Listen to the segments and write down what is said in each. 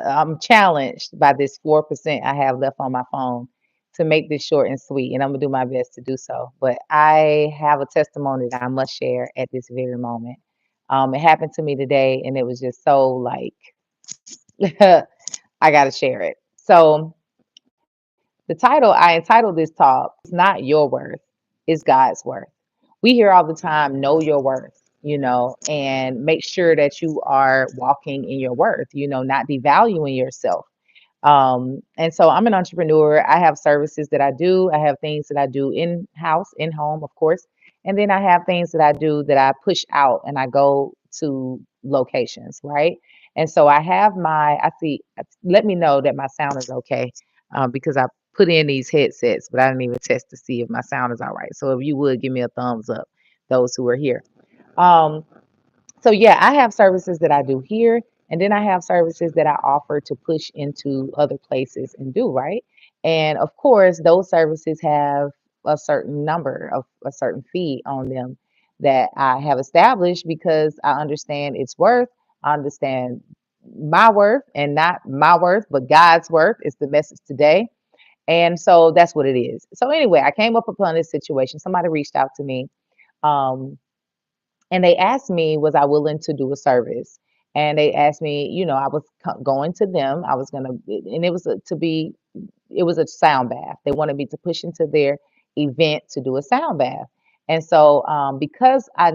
I'm challenged by this 4% I have left on my phone to make this short and sweet, and I'm gonna do my best to do so. But I have a testimony that I must share at this very moment. It happened to me today, and it was just so like I gotta share it. So the title I entitled this talk is not your worth, it's God's worth. We hear all the time, know your worth, and make sure that you are walking in your worth, not devaluing yourself. And so I'm an entrepreneur. I have services that I do. I have things that I do in house, in home, of course. And then I have things that I do that I push out and I go to locations, right? And so I have I see, let me know that my sound is okay, because I put in these headsets, but I didn't even test to see if my sound is all right. So if you would give me a thumbs up, those who are here. Um, so yeah, I have services that I do here, and then I have services that I offer to push into other places and do, right? And of course, those services have a certain number of a certain fee on them that I have established because I understand its worth. I understand my worth, and not my worth, but God's worth is the message today. And so that's what it is. So anyway, I came up upon this situation. Somebody reached out to me. Um, and they asked me, was I willing to do a service? And they asked me, I was going to them. I was gonna, and it was it was a sound bath. They wanted me to push into their event to do a sound bath. And so, because I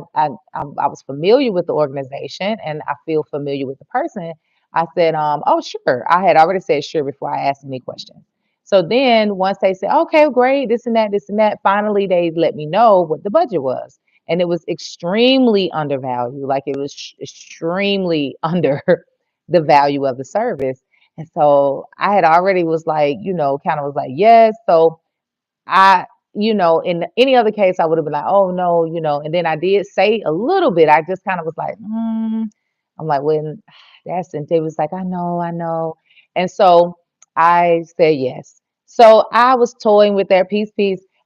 was familiar with the organization and I feel familiar with the person, I said, oh, sure. I had already said sure before I asked any questions. So then once they said, okay, great, this and that, finally they let me know what the budget was. And it was extremely undervalued. Like it was extremely under the value of the service. And so I had already was like, kind of was like, yes. So I, in any other case, I would have been like, oh no, and then I did say a little bit. I just kind of was like, I'm like, when that's, and they was like, I know. And so I said yes. So I was toying with that piece.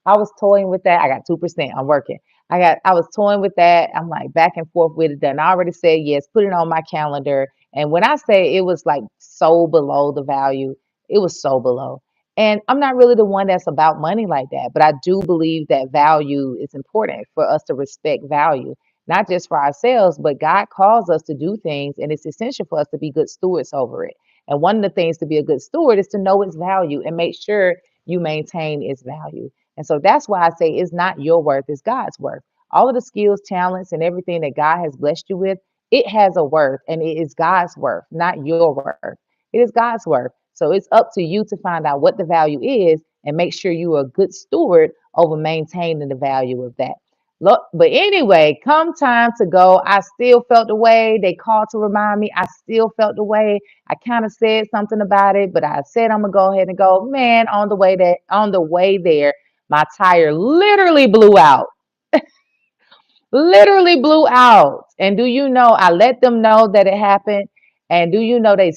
I was toying with that. I got 2%. I'm working. I was toying with that. I'm like back and forth with it. Then I already said yes, put it on my calendar. And when I say it was like so below the value, it was so below. And I'm not really the one that's about money like that, but I do believe that value is important for us to respect value, not just for ourselves, but God calls us to do things, and it's essential for us to be good stewards over it. And one of the things to be a good steward is to know its value and make sure you maintain its value. And so that's why I say it's not your worth, it's God's worth. All of the skills, talents, and everything that God has blessed you with, it has a worth, and it is God's worth, not your worth. It is God's worth. So it's up to you to find out what the value is and make sure you are a good steward over maintaining the value of that. Look, but anyway, come time to go, I still felt the way. They called to remind me. I still felt the way. I kind of said something about it, but I said I'm gonna go ahead and go. Man, on the way there, my tire literally blew out. Literally blew out. And do you know, I let them know that it happened. And do you know, they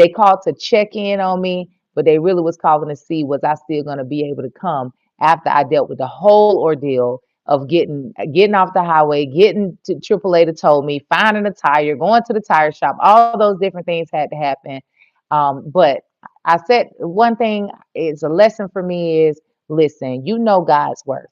called to check in on me, but they really was calling to see was I still going to be able to come after I dealt with the whole ordeal of getting off the highway, getting to AAA to tow me, finding a tire, going to the tire shop. All those different things had to happen. But I said one thing is a lesson for me is listen, you know God's worth.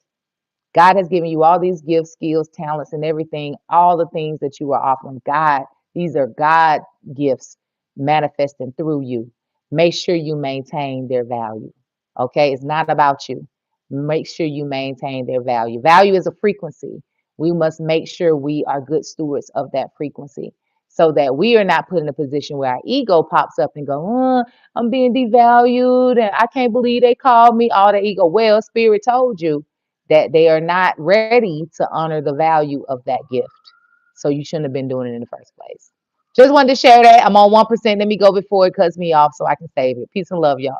God has given you all these gifts, skills, talents, and everything, all the things that you are offering. God, these are God gifts manifesting through you. Make sure you maintain their value. Okay. It's not about you. Make sure you maintain their value. Value is a frequency. We must make sure we are good stewards of that frequency so that we are not put in a position where our ego pops up and go, I'm being devalued and I can't believe they called me all the ego. Well, spirit told you that they are not ready to honor the value of that gift. So you shouldn't have been doing it in the first place. Just wanted to share that. I'm on 1%. Let me go before it cuts me off so I can save it. Peace and love, y'all.